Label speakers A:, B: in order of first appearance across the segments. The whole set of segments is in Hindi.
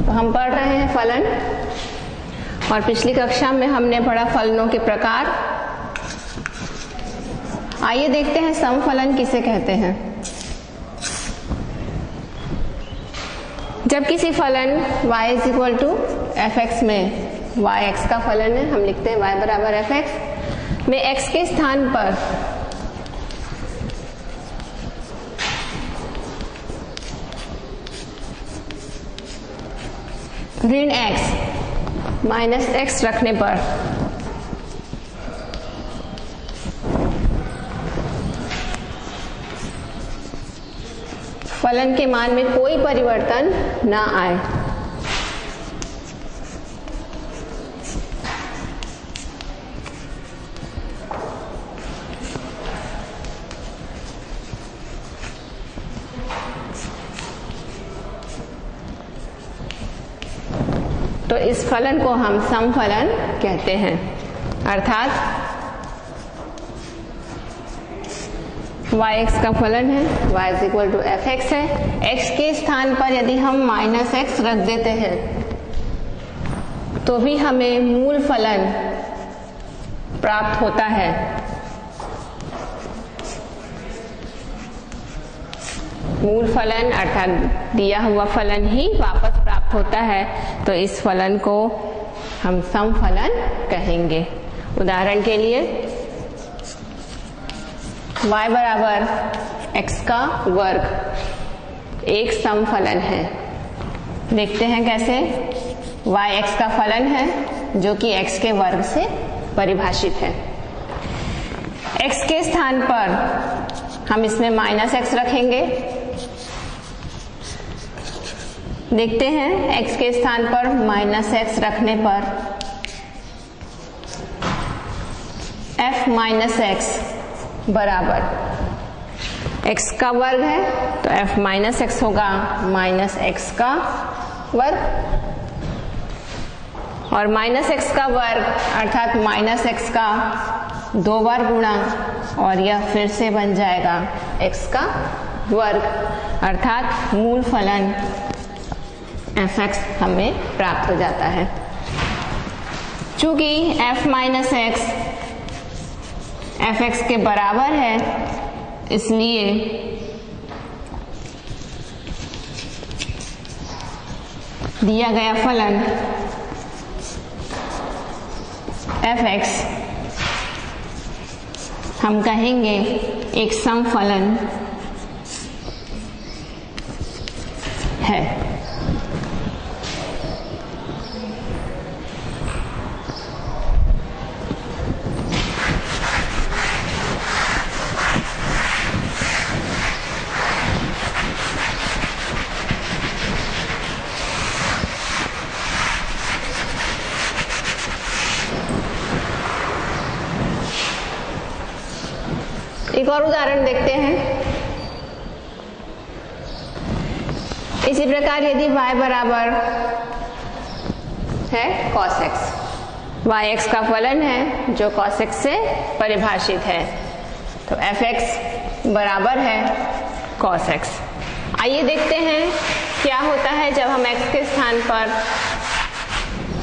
A: तो हम पढ़ रहे हैं फलन, और पिछली कक्षा में हमने पढ़ा फलनों के प्रकार। आइए देखते हैं समफलन किसे कहते हैं। जब किसी फलन y = f(x) में y x का फलन है, हम लिखते हैं y = f(x) में x के स्थान पर ऋण x -x रखने पर फलन के मान में कोई परिवर्तन ना आए। तो इस फलन को हम समफलन कहते हैं। अर्थात y(x) का फलन है, y = f(x) है। x के स्थान पर यदि हम -x रख देते हैं तो भी हमें मूल फलन प्राप्त होता है। मूल फलन अर्थात दिया हुआ फलन ही वापस प्राप्त होता है, तो इस फलन को हम समफलन कहेंगे। उदाहरण के लिए y = x का वर्ग एक समफलन है। देखते हैं कैसे। y x का फलन है जो कि x के वर्ग से परिभाषित है। x के स्थान पर हम इसमें -x रखेंगे। देखते हैं x के स्थान पर -x रखने पर f - x बराबर x का वर्ग है, तो f - x होगा -x का वर्ग, और -x का वर्ग अर्थात -x का 2 बार गुणा, और यह फिर से बन जाएगा x का वर्ग, अर्थात मूल फलन f(x) हमें प्राप्त हो जाता है। चूंकि f - x f(x) के बराबर है, इसलिए दिया गया फलन f(x) हम कहेंगे एक समफलन है। एक और उदाहरण देखते हैं। इसी प्रकार यदि y बराबर है cos x, y x का फलन है जो cos x से परिभाषित है, तो f(x) बराबर है cos x। आइए देखते हैं क्या होता है जब हम x के स्थान पर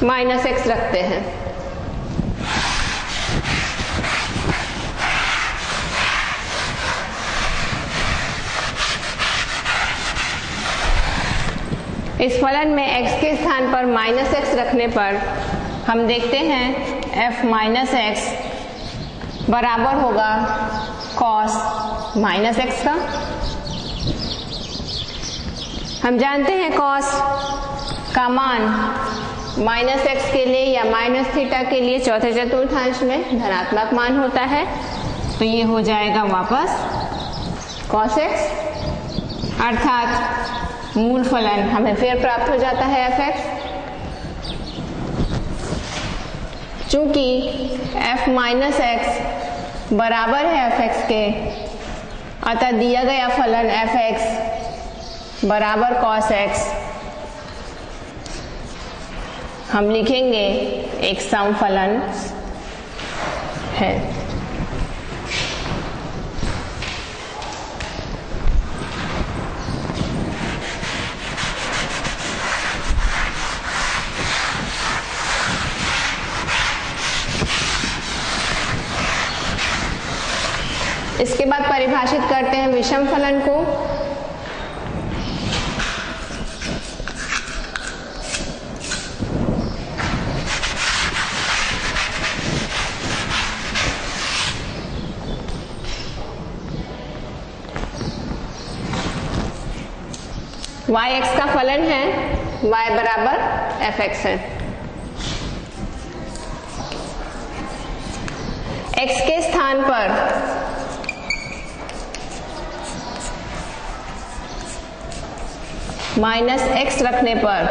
A: -x रखते हैं। इस फलन में x के स्थान पर -x रखने पर हम देखते हैं f - x बराबर होगा cos -x का। हम जानते हैं cos का मान -x के लिए या -θ के लिए चौथे चतुर्थांश में धनात्मक मान होता है, तो ये हो जाएगा वापस cos x, अर्थात मूल फलन हमें फिर प्राप्त हो जाता है f(x). चूंकि f - x बराबर है f(x) के, अतः दिया गया फलन f(x) बराबर cos x हम लिखेंगे एक समफलन है। परिभाषित करते हैं विषम फलन को। y x का फलन है, y बराबर f(x) है। x के स्थान पर -x रखने पर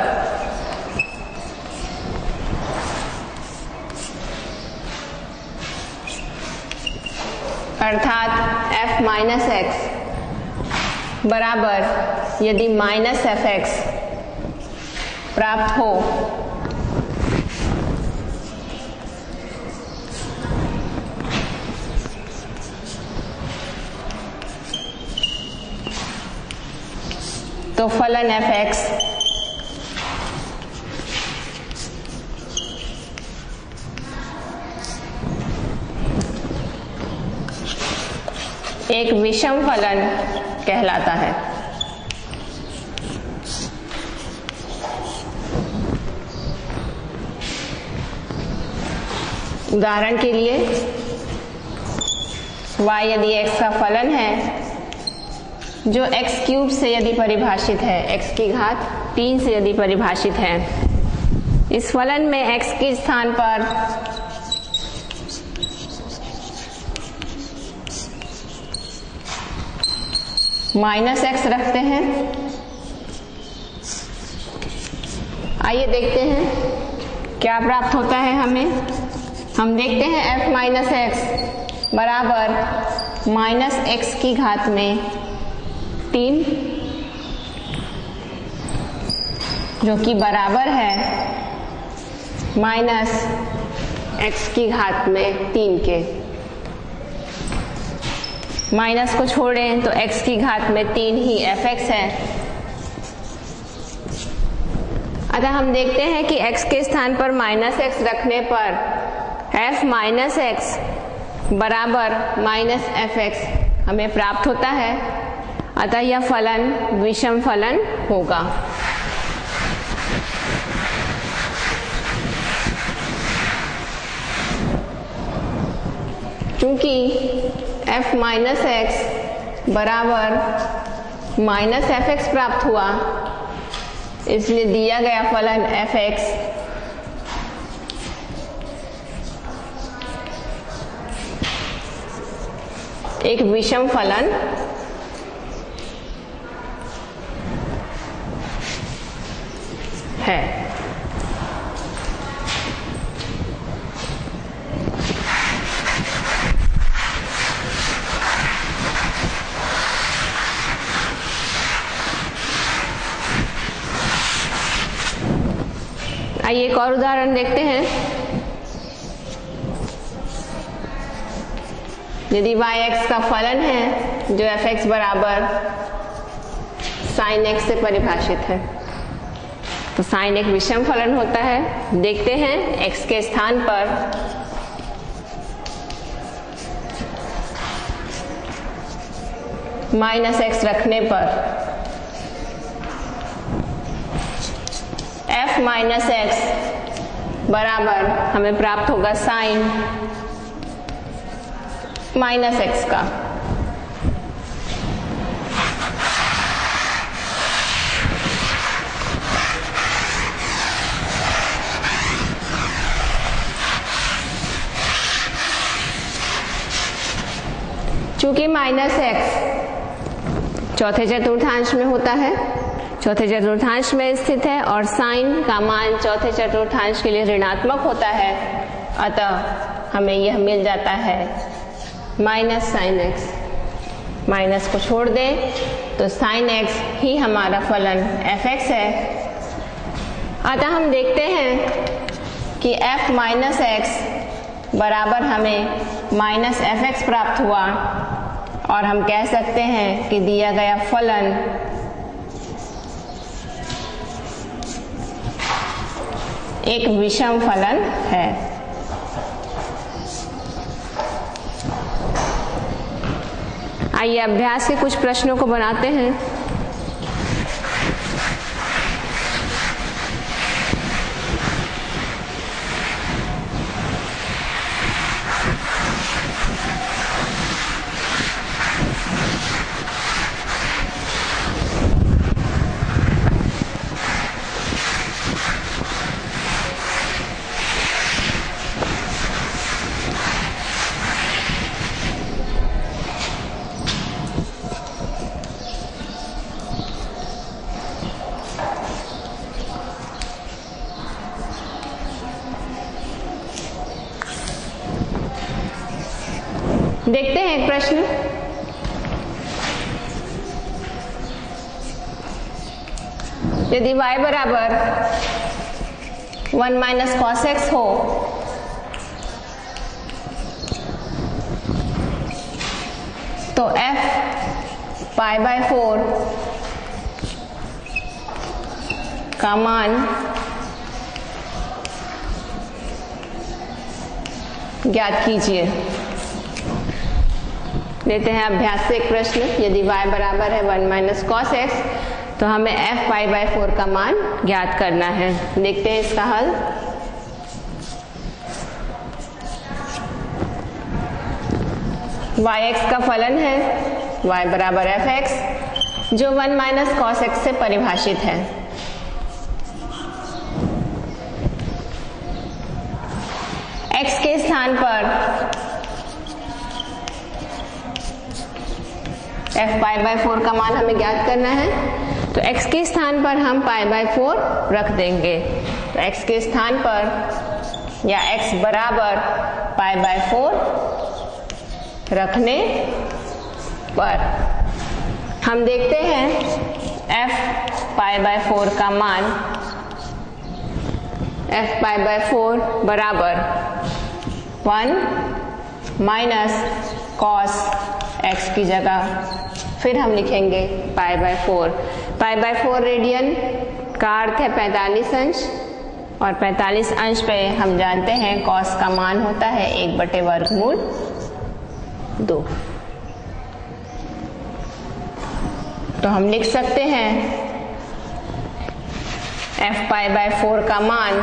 A: अर्थात f माइनस एक्स बराबर यदि -f(x) प्राप्त हो तो फलन f(x) एक विषम फलन कहलाता है। उदाहरण के लिए y यदि x का फलन है जो x क्यूब से यदि परिभाषित है, x की घात 3 से यदि परिभाषित है, इस फलन में x के स्थान पर -x रखते हैं। आइए देखते हैं क्या प्राप्त होता है हमें। हम देखते हैं f माइनस एक्स बराबर -x की घात में 3 जो कि बराबर है -x की घात में 3 के। माइनस को छोड़ें तो x की घात में 3 ही f(x) है। अतः हम देखते हैं कि x के स्थान पर -x रखने पर f माइनस एक्स बराबर -f(x) हमें प्राप्त होता है। अतः यह फलन विषम फलन होगा। चूंकि f माइनस एक्स बराबर -f(x) प्राप्त हुआ, इसलिए दिया गया फलन f(x) एक विषम फलन है। आइए एक और उदाहरण देखते हैं। यदि y(x) का फलन है जो f(x) बराबर sin x से परिभाषित है, तो sin एक विषम फलन होता है। देखते हैं x के स्थान पर -x रखने पर f माइनस एक्स बराबर हमें प्राप्त होगा sin -x का। चूंकि -x चौथे चतुर्थांश में होता है, चौथे चतुर्थांश में स्थित है और साइन का मान चौथे चतुर्थांश के लिए ऋणात्मक होता है, अतः हमें यह मिल जाता है -sin x। माइनस को छोड़ दें तो sin x ही हमारा फलन f(x) है। अतः हम देखते हैं कि f माइनस एक्स बराबर हमें -f(x) प्राप्त हुआ और हम कह सकते हैं कि दिया गया फलन एक विषम फलन है। आइए अभ्यास के कुछ प्रश्नों को बनाते हैं। देखते हैं एक प्रश्न। यदि y बराबर 1 माइनस कॉस एक्स हो तो f पाई बाय 4 का मान ज्ञात कीजिए। लेते हैं अभ्यास से एक प्रश्न। यदि y बराबर है 1 माइनस कॉस एक्स तो हमें f पाई बाय 4 का मान ज्ञात करना है। देखते हैं इसका हल। yx का फलन है y बराबर fx जो 1 माइनस कॉस एक्स से परिभाषित है। x के स्थान पर f पाई बाय 4 का मान हमें ज्ञात करना है, तो x के स्थान पर हम पाई बाय 4 रख देंगे। तो x के स्थान पर या x बराबर पाई बाय 4 रखने पर हम देखते हैं f पाई बाय 4 का मान f पाई बाय 4 बराबर 1 माइनस कॉस x की जगह फिर हम लिखेंगे pi by 4। Pi by 4 radian का अर्थ है 45 अंश और 45 अंश पे हम जानते हैं कॉस का मान होता है 1/वर्गमूल 2। तो हम लिख सकते हैं f पाई बाय 4 का मान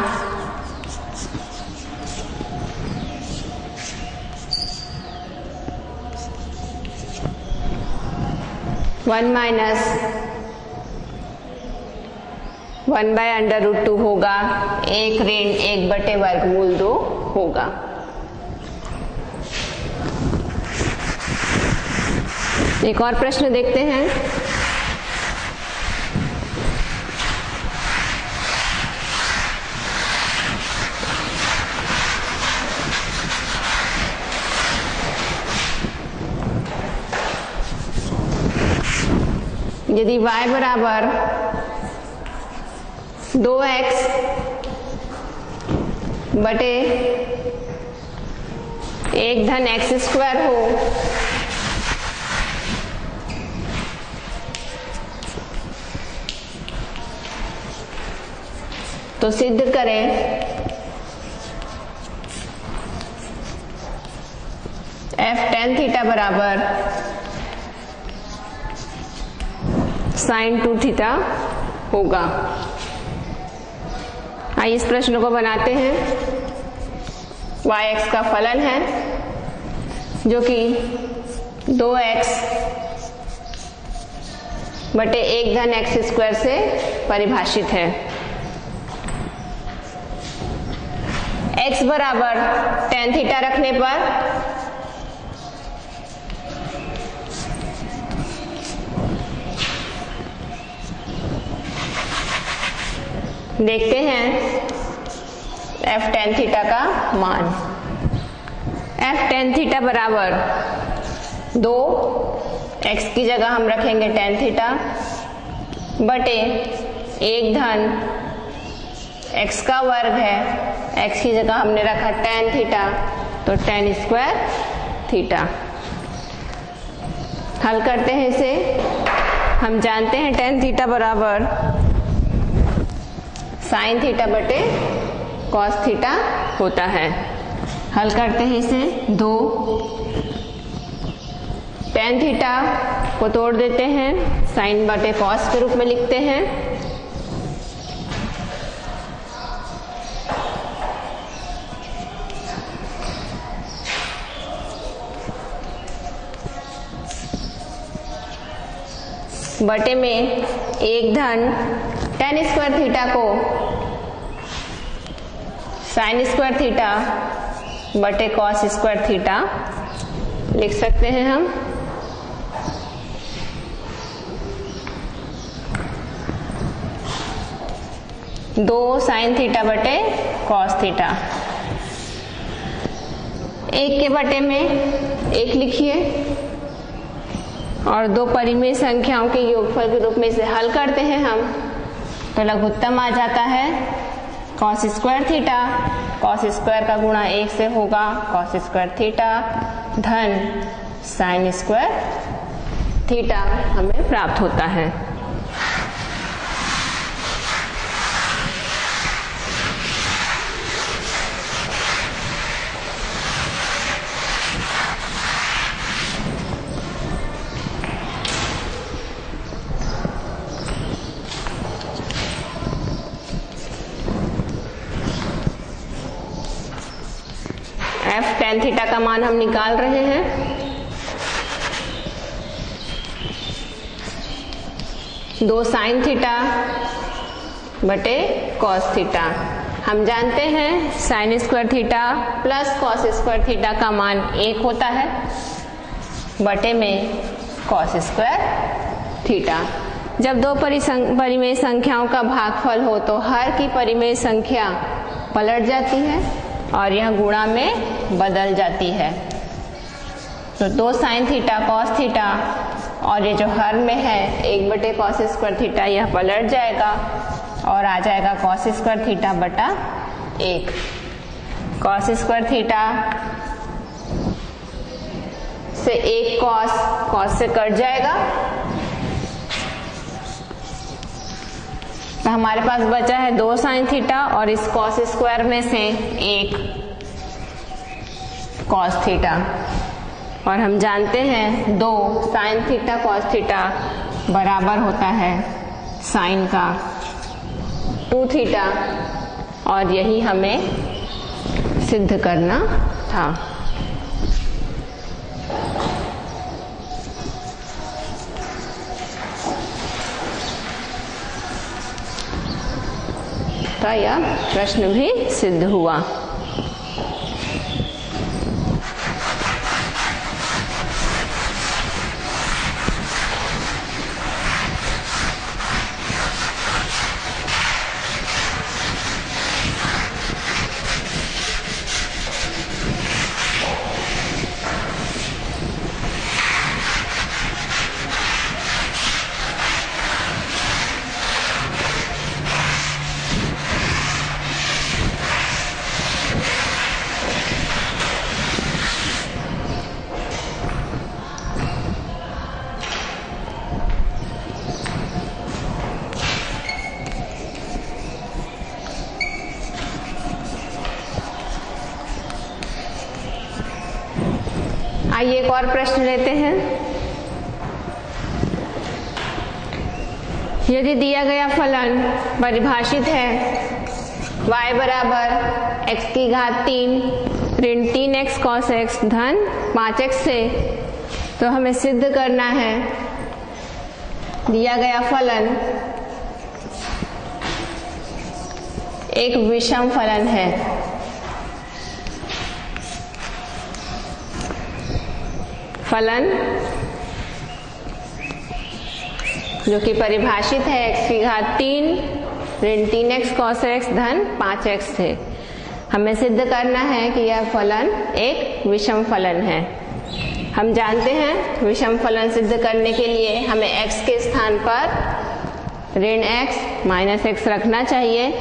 A: 1 माइनस 1/√2 होगा, 1 ऋण 1/वर्गमूल 2 होगा। एक और प्रश्न देखते हैं। यदि y बराबर 2x बटे 1 धन x स्क्वायर हो तो सिद्ध करें f tan थीटा बराबर साइन 2 थीटा होगा। आइए इस प्रश्न को बनाते हैं। yx का फलन है जो कि 2x बटे 1 धन x स्क्वायर से परिभाषित है। x बराबर tan थीटा रखने पर देखते हैं f tan थीटा का मान। f tan थीटा बराबर 2 x की जगह हम रखेंगे tan थीटा बटे 1 धन x का वर्ग है, x की जगह हमने रखा tan थीटा तो tan स्क्वायर थीटा। हल करते हैं इसे। हम जानते हैं tan थीटा बराबर साइन थीटा बटे कॉस थीटा होता है। हल करते हैं इसे। 2 tan थीटा को तोड़ देते हैं, साइन बटे कॉस के रूप में लिखते हैं। बटे में 1 धन tan स्क्वायर थीटा को साइन स्क्वायर थीटा बटे कॉस स्क्वायर थीटा लिख सकते हैं हम। दो साइन थीटा बटे कॉस थीटा, 1 के बटे में 1 लिखिए और दो परिमेय संख्याओं के योगफल के रूप में इसे हल करते हैं हम, तो लघुत्तम आ जाता है cos square theta. Cos square का गुणा 1 से होगा कॉस स्क्वायर थीटा धन साइन स्क्वायर थीटा हमें प्राप्त होता है। f tan थीटा का मान हम निकाल रहे हैं। दो साइन थीटा बटे कॉस थीटा, हम जानते हैं sine square theta plus cos square theta का मान 1 होता है, बटे में कॉस स्क्वायर थीटा। जब दो परिमेय संख्याओं का भागफल हो तो हर की परिमेय संख्या पलट जाती है और यह गुणा में बदल जाती है। तो 2 साइन थीटा कॉस थीटा और ये जो हर में है 1 बटे कॉस स्क्वायर थीटा, यह पलट जाएगा और आ जाएगा कॉस स्क्वायर थीटा बटा 1। कॉस स्क्वायर थीटा से 1 कॉस से कट जाएगा, तो हमारे पास बचा है 2 साइन थीटा और इस कॉस स्क्वायर में से 1 कॉस थीटा, और हम जानते हैं 2 साइन थीटा कॉस थीटा बराबर होता है साइन का 2 थीटा, और यही हमें सिद्ध करना था। तो यह प्रश्न भी सिद्ध हुआ। आइए एक और प्रश्न लेते हैं। यदि दिया गया फलन परिभाषित है y बराबर x की घात 3 ऋण 3x cos x धन 5x से, तो हमें सिद्ध करना है दिया गया फलन एक विषम फलन है। फलन जो कि परिभाषित है x की घात 3 ऋण 3x cos x धन 5x से, हमें सिद्ध करना है कि यह फलन एक विषम फलन है। हम जानते हैं विषम फलन सिद्ध करने के लिए हमें x के स्थान पर ऋण x माइनस x रखना चाहिए।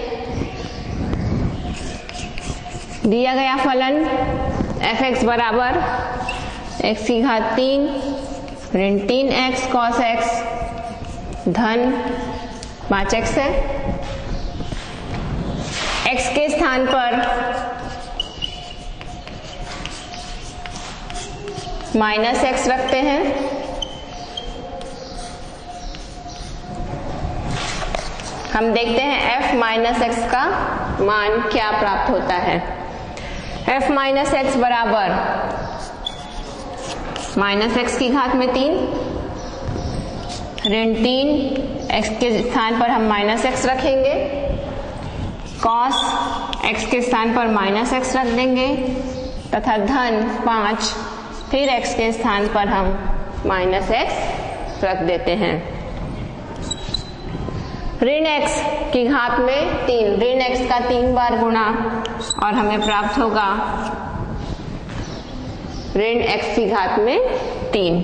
A: दिया गया फलन f(x) बराबर x की घात 3 ऋण 3x cos x धन 5x है। x के स्थान पर माइनस एक्स रखते हैं। हम देखते हैं f माइनस एक्स का मान क्या प्राप्त होता है। f माइनस एक्स बराबर माइनस एक्स की घात में 3 ऋण 3 एक्स के स्थान पर हम माइनस एक्स रखेंगे, कॉस एक्स के स्थान पर माइनस एक्स रख देंगे तथा धन 5 फिर एक्स के स्थान पर हम माइनस एक्स रख देते हैं। ऋण एक्स की घात में 3 ऋण एक्स का 3 बार गुणा और हमें प्राप्त होगा ऋण एक्स की घात में 3।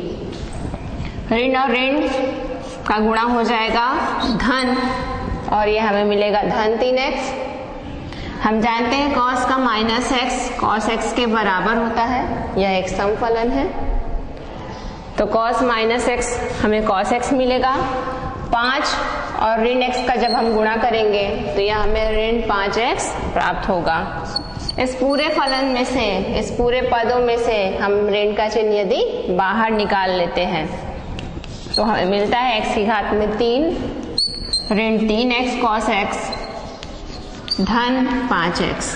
A: ऋण और ऋण का गुणा हो जाएगा धन और ये हमें मिलेगा धन 3x। हम जानते हैं cos का माइनस एक्स cos x के बराबर होता है, यह एक सम फलन है। तो cos माइनस एक्स हमें cos x मिलेगा 5 और ऋण x का जब हम गुणा करेंगे तो यह हमें ऋण 5x प्राप्त होगा। इस पूरे फलन में से, इस पूरे पदों में से हम ऋण का चिन्ह यदि बाहर निकाल लेते हैं तो हमें मिलता है x की घात में 3 ऋण 3x cos x धन 5x,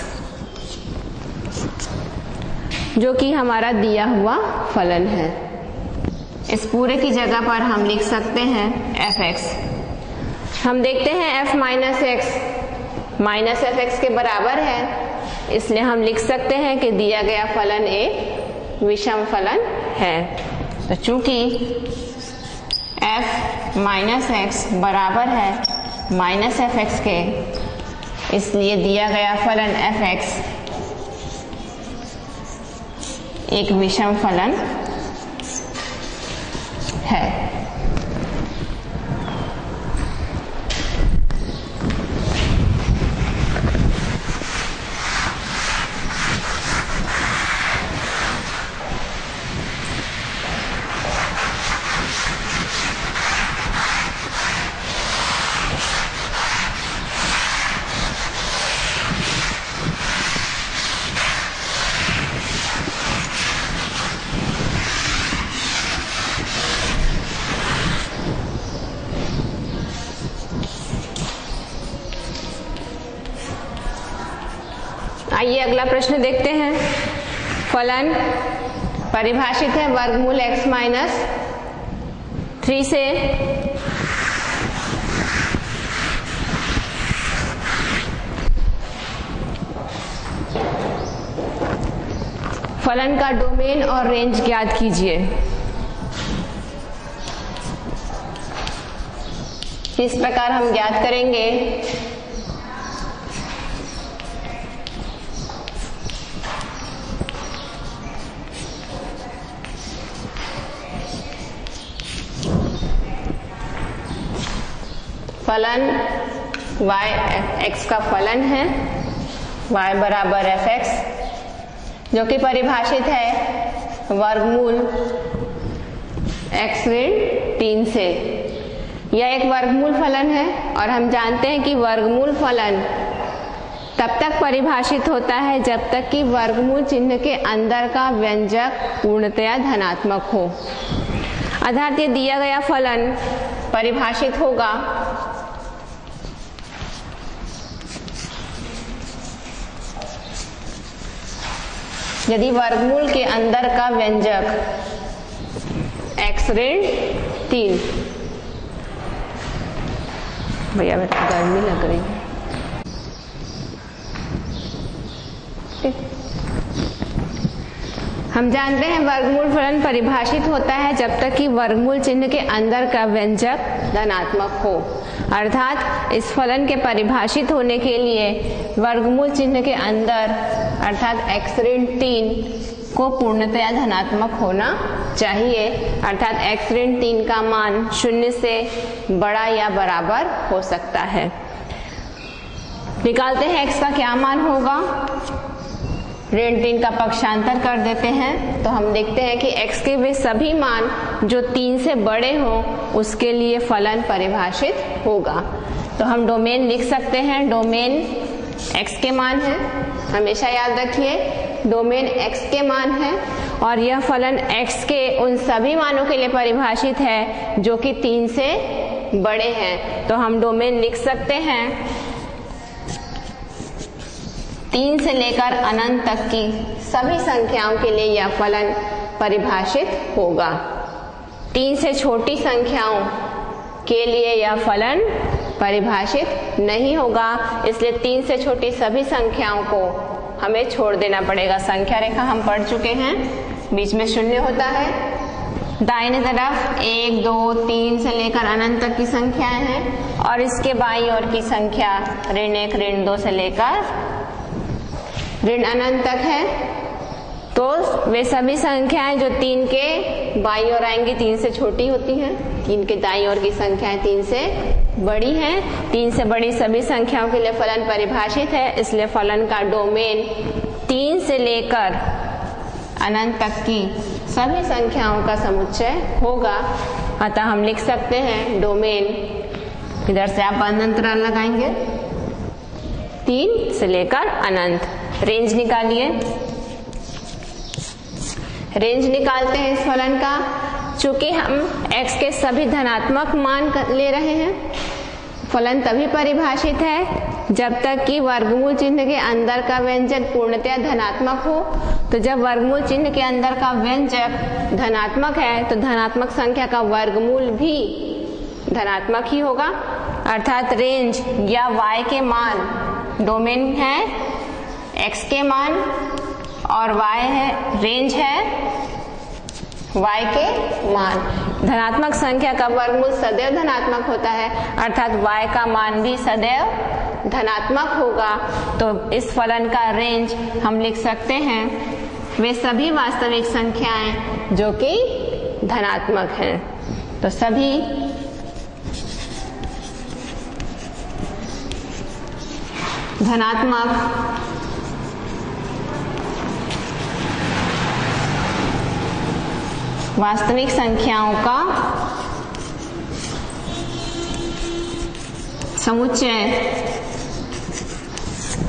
A: जो कि हमारा दिया हुआ फलन है। इस पूरे की जगह पर हम लिख सकते हैं fx। हम देखते हैं f minus x minus fx के बराबर है, इसलिए हम लिख सकते हैं कि दिया गया फलन एक विषम फलन है। तो चूंकि f माइनस एक्स बराबर है माइनस fx के, इसलिए दिया गया फलन fx एक विषम फलन है। आइए अगला प्रश्न देखते हैं। फलन परिभाषित है वर्गमूल x माइनस 3 से फलन का डोमेन और रेंज ज्ञात कीजिए। किस प्रकार हम ज्ञात करेंगे? फलन y x का फलन है y बराबर fx, जो कि परिभाषित है वर्गमूल x ऋण 3 से। यह एक वर्गमूल फलन है और हम जानते हैं कि वर्गमूल फलन तब तक परिभाषित होता है जब तक कि वर्गमूल चिन्ह के अंदर का व्यंजक पूर्णतया धनात्मक हो। अर्थात ये दिया गया फलन परिभाषित होगा यदि वर्गमूल के अंदर का व्यंजक x ऋण 3, भैया मेरे को गर्मी लग रही है, हम जानते हैं वर्गमूल फलन परिभाषित होता है जब तक कि वर्गमूल चिन्ह के अंदर का व्यंजक धनात्मक हो। अर्थात इस फलन के परिभाषित होने के लिए वर्गमूल चिन्ह के अंदर अर्थात x ऋण 3 को पूर्णतया धनात्मक होना चाहिए। अर्थात x ऋण 3 का मान 0 से बड़ा या बराबर हो सकता है। निकालते हैं x का क्या मान होगा। ऋण 3 का पक्षांतर कर देते हैं तो हम देखते हैं कि x के वे सभी मान जो 3 से बड़े हों उसके लिए फलन परिभाषित होगा। तो हम डोमेन लिख सकते हैं, डोमेन x के मान है। हमेशा याद रखिए डोमेन x के मान है और यह फलन x के उन सभी मानों के लिए परिभाषित है जो कि 3 से बड़े हैं। तो हम डोमेन लिख सकते हैं 3 से लेकर अनंत तक की सभी संख्याओं के लिए यह फलन परिभाषित होगा। 3 से छोटी संख्याओं के लिए यह फलन परिभाषित नहीं होगा, इसलिए 3 से छोटी सभी संख्याओं को हमें छोड़ देना पड़ेगा। संख्या रेखा हम पढ़ चुके हैं, बीच में शून्य होता है। दाहिने तरफ 1, 2, 3 से लेकर अनंत तक की संख्याएं हैं और इसके बाईं ओर की संख्या ऋण 1, ऋण 2 से लेकर ऋण अनंत तक है। तो वे सभी संख्याएं जो 3 के बाईं ओर आएंगी 3 से छोटी होती हैं, 3 के दाईं ओर की संख्याएं 3 से बड़ी हैं। 3 से बड़ी सभी संख्याओं के लिए फलन परिभाषित है, इसलिए फलन का डोमेन 3 से लेकर अनंत तक की सभी संख्याओं का समुच्चय होगा। अतः हम लिख सकते हैं डोमेन, इधर से आप बंद अंतराल लगाएंगे 3 से लेकर अनंत। रेंज निकालिए। रेंज निकालते हैं इस फलन का। चूंकि हम x के सभी धनात्मक मान ले रहे हैं, फलन तभी परिभाषित है जब तक कि वर्गमूल चिन्ह के अंदर का व्यंजक पूर्णतया धनात्मक हो। तो जब वर्गमूल चिन्ह के अंदर का व्यंजक धनात्मक है तो धनात्मक संख्या का वर्गमूल भी धनात्मक ही होगा। अर्थात रेंज या y के मान, डोमेन है x के मान और y है, रेंज है y के मान। धनात्मक संख्या का वर्गमूल सदैव धनात्मक होता है, अर्थात y का मान भी सदैव धनात्मक होगा। तो इस फलन का रेंज हम लिख सकते हैं वे सभी वास्तविक संख्याएं जो कि धनात्मक हैं। तो सभी धनात्मक वास्तविक संख्याओं का समुच्चय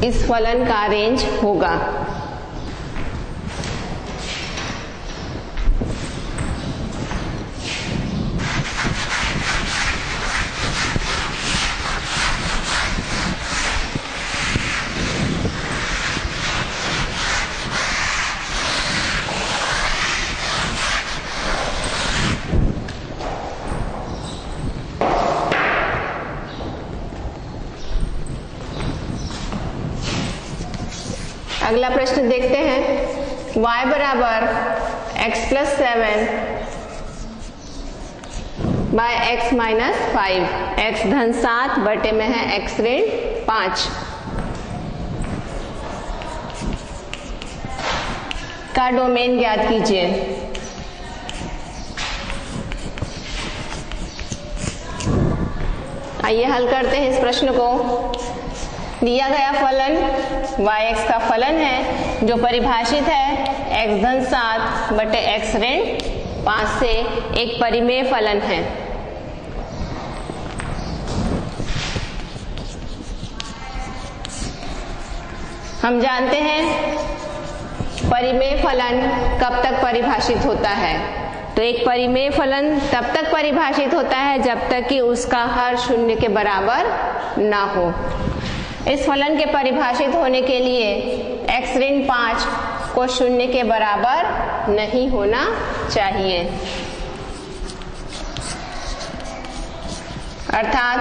A: इस फलन का रेंज होगा। अगला प्रश्न देखते हैं। y बराबर x plus 7 by x minus 5, x धन 7 बटे में है x ऋण 5 का डोमेन ज्ञात कीजिए। आइए हल करते हैं इस प्रश्न को। दिया गया फलन yx का फलन है जो परिभाषित है x धन 7 बटे x ऋण 5 से एक परिमेय फलन है। हम जानते हैं परिमेय फलन कब तक परिभाषित होता है। तो एक परिमेय फलन तब तक परिभाषित होता है जब तक कि उसका हर शून्य के बराबर ना हो। इस फलन के परिभाषित होने के लिए x ऋण 5 को शून्य के बराबर नहीं होना चाहिए। अर्थात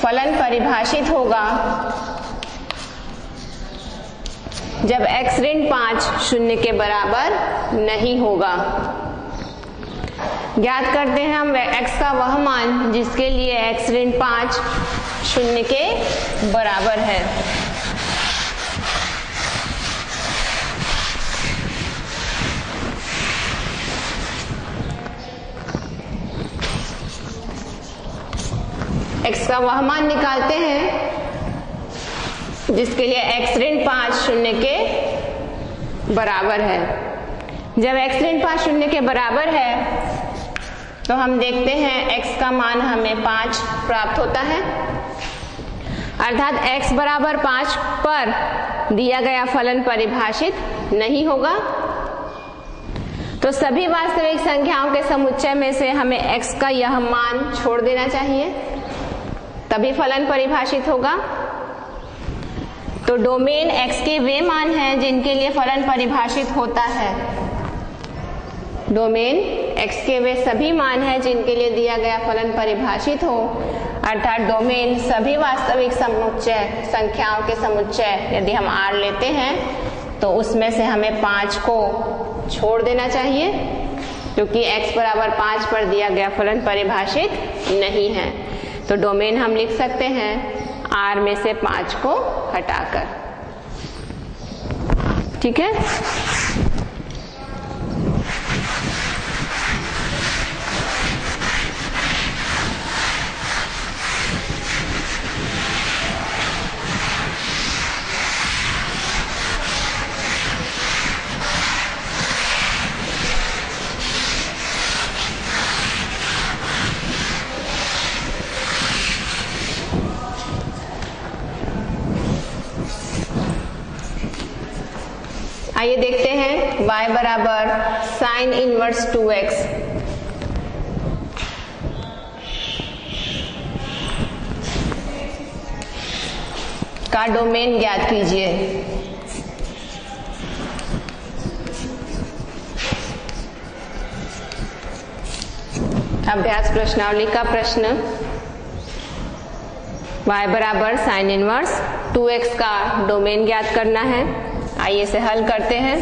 A: फलन परिभाषित होगा जब x ऋण 5 शून्य के बराबर नहीं होगा। ज्ञात करते हैं हम x का वह मान जिसके लिए x ऋण 5 शून्य के बराबर है। x का वह मान निकालते हैं जिसके लिए x ऋण 5 शून्य के बराबर है। जब x ऋण 5 शून्य के बराबर है तो हम देखते हैं x का मान हमें 5 प्राप्त होता है। अर्थात x बराबर 5 पर दिया गया फलन परिभाषित नहीं होगा। तो सभी वास्तविक संख्याओं के समुच्चय में से हमें x का यह मान छोड़ देना चाहिए, तभी फलन परिभाषित होगा। तो डोमेन x के वे मान हैं जिनके लिए फलन परिभाषित होता है। डोमेन x के वे सभी मान हैं जिनके लिए दिया गया फलन परिभाषित हो, अर्थात डोमेन सभी वास्तविक समुच्चय संख्याओं के समुच्चय यदि हम R लेते हैं तो उसमें से हमें 5 को छोड़ देना चाहिए, क्योंकि x बराबर 5 पर दिया गया फलन परिभाषित नहीं है। तो डोमेन हम लिख सकते हैं R में से 5 को हटाकर। ठीक है। आइए देखते हैं y बराबर साइन इनवर्स 2x। का डोमेन ज्ञात कीजिए। अभ्यास प्रश्नावली का प्रश्न, y बराबर साइन इनवर्स 2x का डोमेन ज्ञात करना है। आइए इसे हल करते हैं।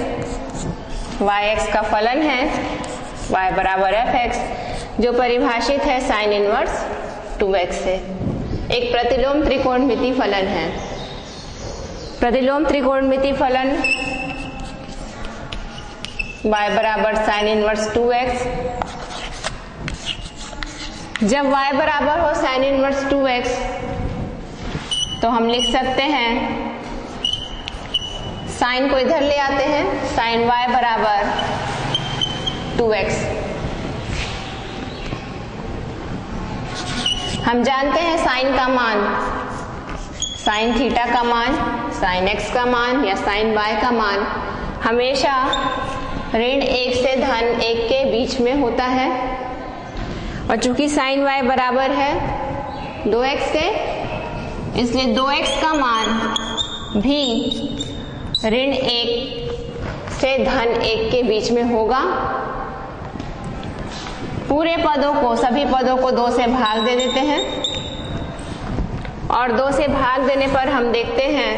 A: yx का फलन है y बराबर fx, जो परिभाषित है साइन इनवर्स 2x से। एक प्रतिलोम त्रिकोणमिति फलन है। प्रतिलोम त्रिकोणमिति फलन y बराबर साइन इनवर्स 2x। जब y बराबर हो साइन इनवर्स 2x तो हम लिख सकते हैं, साइन को इधर ले आते हैं, साइन y बराबर 2x। हम जानते हैं साइन का मान, साइन थीटा का मान, साइन x का मान या साइन y का मान हमेशा ऋण 1 से धन 1 के बीच में होता है। और चूंकि साइन y बराबर है 2x के, इसलिए 2x का मान भी ऋण 1 से धन 1 के बीच में होगा। पूरे पदों को, सभी पदों को 2 से भाग दे देते हैं और 2 से भाग देने पर हम देखते हैं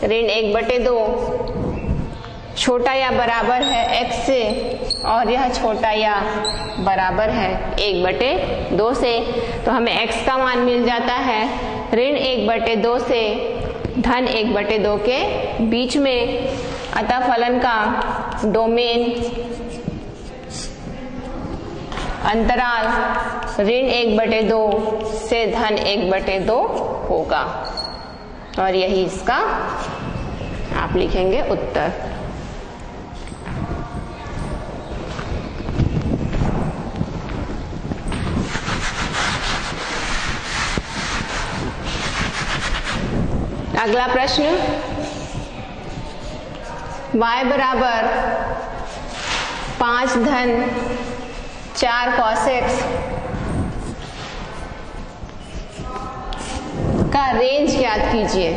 A: ऋण 1/2 छोटा या बराबर है x से, और यह छोटा या बराबर है 1/2 से। तो हमें x का मान मिल जाता है ऋण 1/2 से धन 1/2 के बीच में। अतः फलन का डोमेन अंतराल ऋण 1/2 से धन 1/2 होगा, और यही इसका आप लिखेंगे उत्तर। अगला प्रश्न, y बराबर 5 धन 4 cos x का रेंज ज्ञात कीजिए।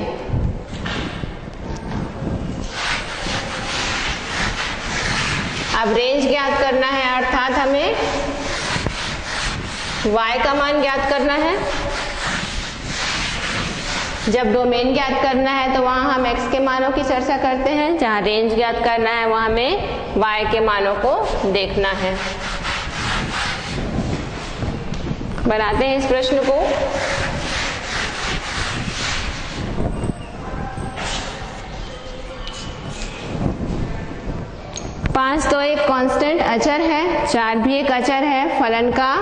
A: अब रेंज ज्ञात करना है, अर्थात हमें y का मान ज्ञात करना है। जब डोमेन ज्ञात करना है तो वहां हम x के मानों की चर्चा करते हैं, जहां रेंज ज्ञात करना है वहां हमें y के मानों को देखना है। बनाते हैं इस प्रश्न को। पांच तो एक कांस्टेंट अचर है, 4 भी एक अचर है। फलन का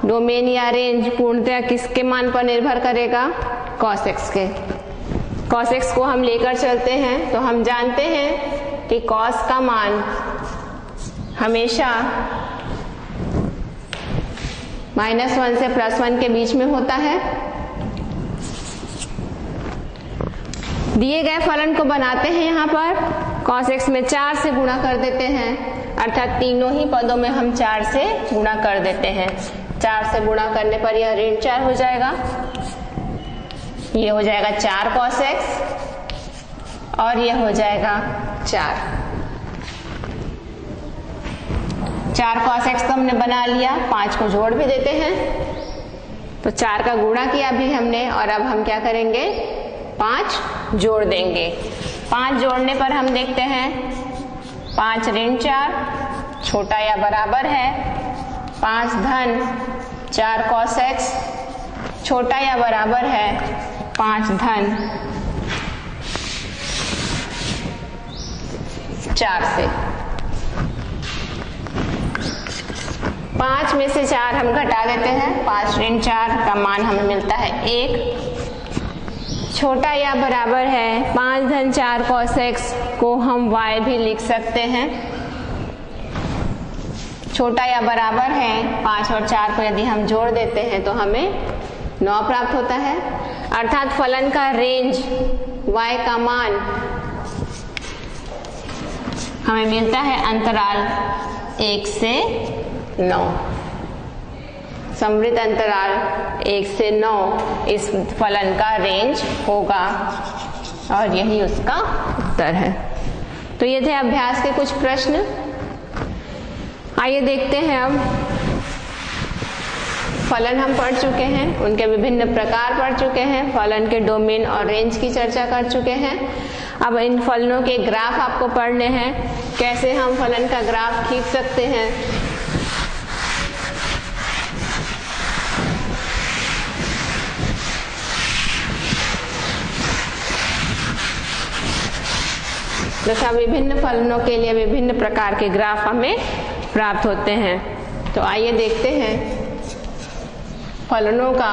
A: डोमेन या रेंज पूर्णतः किसके मान पर निर्भर करेगा? cos x के। cos x को हम लेकर चलते हैं तो हम जानते हैं कि cos का मान हमेशा -1 से +1 के बीच में होता है। दिए गए फलन को बनाते हैं यहाँ पर cos x में 4 से गुणा कर देते हैं, अर्थात तीनों ही पदों में हम 4 से गुणा कर देते हैं। 4 से गुणा करने पर यह ऋण 4 हो जाएगा, ये हो जाएगा 4 cos x और यह हो जाएगा 4 cos x तो हमने बना लिया, 5 को जोड़ भी देते हैं, तो 4 का गुणा किया भी हमने और अब हम क्या करेंगे, 5 जोड़ देंगे। 5 जोड़ने पर हम देखते हैं 5 ऋण 4 छोटा या बराबर है 5 धन 4 cos x छोटा या बराबर है 5 धन 4 से। 5 में से 4 हम घटा देते हैं, 5 ऋण 4 का मान हमें मिलता है 1 छोटा या बराबर है 5 धन 4 cos x को हम y भी लिख सकते हैं। छोटा या बराबर है 5 और 4 को यदि हम जोड़ देते हैं तो हमें 9 प्राप्त होता है, अर्थात फलन का रेंज y का मान हमें मिलता है अंतराल 1 से 9। समवृत्त अंतराल 1 से 9 इस फलन का रेंज होगा और यही उसका उत्तर है। तो ये थे अभ्यास के कुछ प्रश्न। आइए देखते हैं अब फलन हम पढ़ चुके हैं, उनके विभिन्न प्रकार पढ़ चुके हैं, फलन के डोमेन और रेंज की चर्चा कर चुके हैं। अब इन फलनों के ग्राफ आपको पढ़ने हैं, कैसे हम फलन का ग्राफ खींच सकते हैं। तथा विभिन्न फलनों के लिए विभिन्न प्रकार के ग्राफ हमें प्राप्त होते हैं। तो आइए देखते हैं फलनों का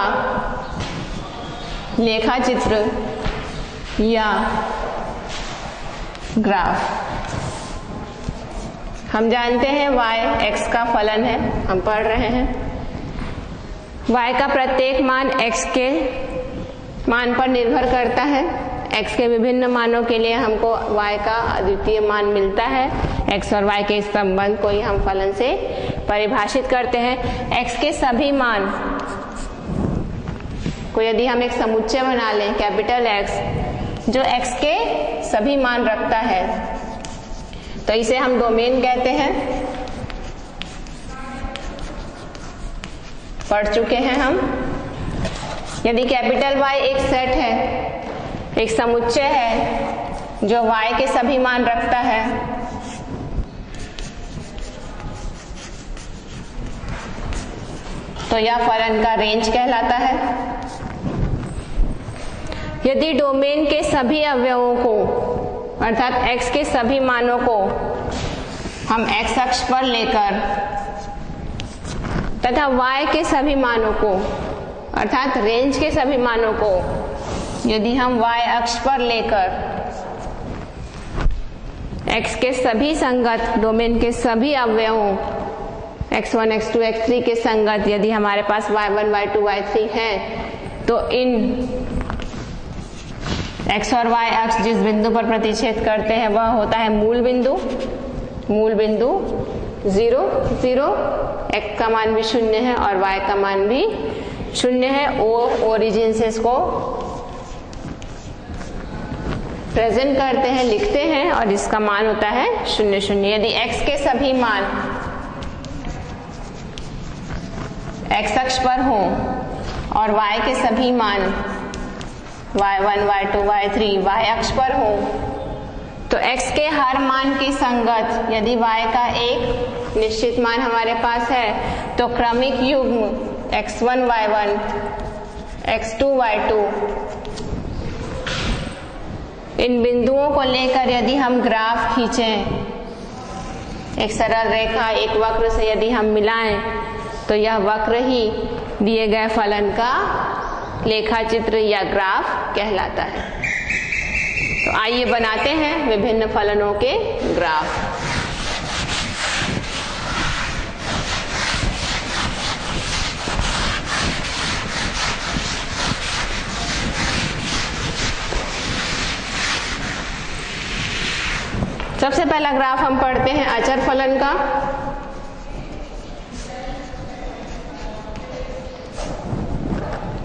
A: लेखा चित्र या ग्राफ। हम जानते हैं y x का फलन है, हम पढ़ रहे हैं। y का प्रत्येक मान x के मान पर निर्भर करता है। x के विभिन्न मानों के लिए हमको y का अद्वितीय मान मिलता है। x और y के इस संबंध को ही हम फलन से परिभाषित करते हैं। x के सभी मान को यदि हम एक समुच्चय बना लें कैपिटल X जो x के सभी मान रखता है तो इसे हम डोमेन कहते हैं। पढ़ चुके हैं हम। यदि कैपिटल Y एक सेट है, एक समुच्चय है जो y के सभी मान रखता है, तो यह फलन का रेंज कहलाता है। यदि डोमेन के सभी अवयवों को अर्थात x के सभी मानों को हम x अक्ष पर लेकर तथा y के सभी मानों को अर्थात रेंज के सभी मानों को यदि हम y अक्ष पर लेकर x के सभी संगत डोमेन के सभी अवयवों x1, x2, x3 के संगत यदि हमारे पास y1, y2, y3 है तो इन x और y अक्ष जिस बिंदु पर प्रतिच्छेद करते हैं वह होता है मूल बिंदु 0, 0, x का मान भी 0 है और y का मान भी 0 है। ओरिजिन से इसको प्रेजेंट करते हैं, लिखते हैं और इसका मान होता है 0, 0। यदि x के सभी मान x अक्ष पर हो और y के सभी मान y1, y2, y3 y अक्ष पर हो तो x के हर मान की संगत यदि y का एक निश्चित मान हमारे पास है तो क्रमिक युग्म x1, y1, x2, y2 इन बिंदुओं को लेकर यदि हम ग्राफ खींचें, एक सरल रेखा एक वक्र से यदि हम मिलाएं तो यह वक्र ही दिए गए फलन का लेखा चित्र या ग्राफ कहलाता है। तो आइए बनाते हैं विभिन्न फलनों के ग्राफ। सबसे पहला ग्राफ हम पढ़ते हैं अचर फलन का।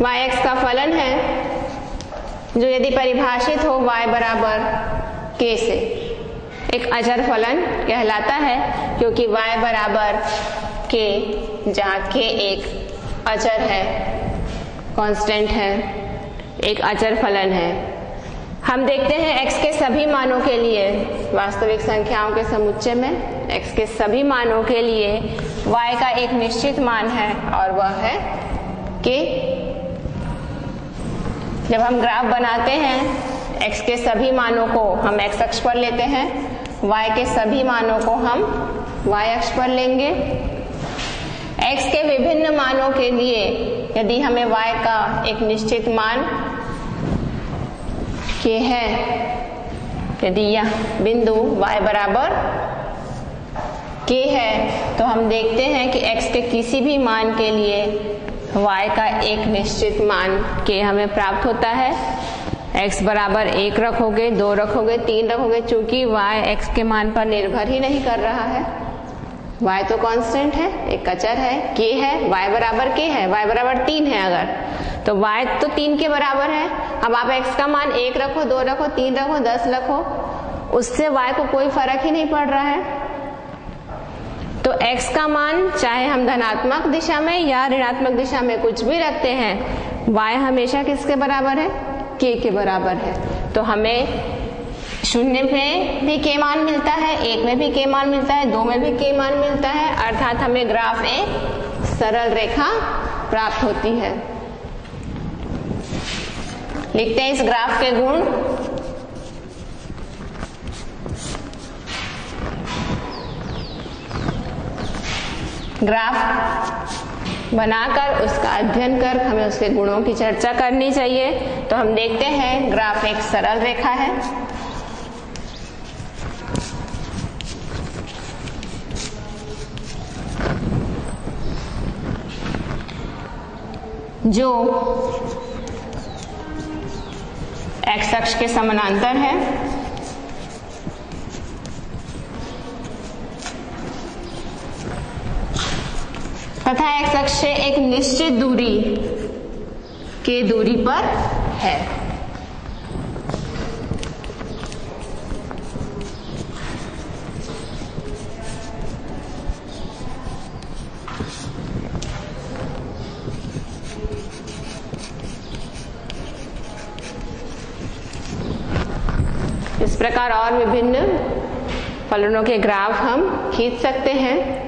A: y(x) का फलन है जो यदि परिभाषित हो y बराबर k से एक अचर फलन कहलाता है, क्योंकि y बराबर k, जहाँ k एक अचर है, कांस्टेंट है, एक अचर फलन है। हम देखते हैं x के सभी मानों के लिए, वास्तविक संख्याओं के समुच्चय में x के सभी मानों के लिए y का एक निश्चित मान है और वह है k। जब हम ग्राफ बनाते हैं x के सभी मानों को हम x अक्ष पर लेते हैं, y के सभी मानों को हम y अक्ष पर लेंगे। x के विभिन्न मानों के लिए यदि हमें y का एक निश्चित मान k है, यदि यह बिंदु y बराबर k है, तो हम देखते हैं कि x के किसी भी मान के लिए y का एक निश्चित मान k हमें प्राप्त होता है। x बराबर 1 रखोगे, 2 रखोगे, 3 रखोगे, चूंकि y x के मान पर निर्भर ही नहीं कर रहा है, y तो कांस्टेंट है, एक अचर है, k है, y बराबर k है, y बराबर 3 है अगर, तो y तो 3 के बराबर है। अब आप x का मान 1 रखो, 2 रखो, 3 रखो, 10 रखो, उससे y को कोई फर्क ही नहीं पड़ रहा है। तो x का मान चाहे हम धनात्मक दिशा में या ऋणात्मक दिशा में कुछ भी रखते हैं, y हमेशा किसके बराबर है? k के बराबर है। तो हमें 0 में भी k मान मिलता है, 1 में भी k मान मिलता है, 2 में भी k मान मिलता है, अर्थात हमें ग्राफ एक सरल रेखा प्राप्त होती है। लिखते हैं इस ग्राफ के गुण। ग्राफ बनाकर उसका अध्ययन कर हमें उसके गुणों की चर्चा करनी चाहिए। तो हम देखते हैं ग्राफ एक सरल रेखा है, जो x अक्ष के समानांतर है तथा x अक्ष से एक निश्चित दूरी के दूरी पर है। इस प्रकार और विभिन्न फलनों के ग्राफ हम खींच सकते हैं।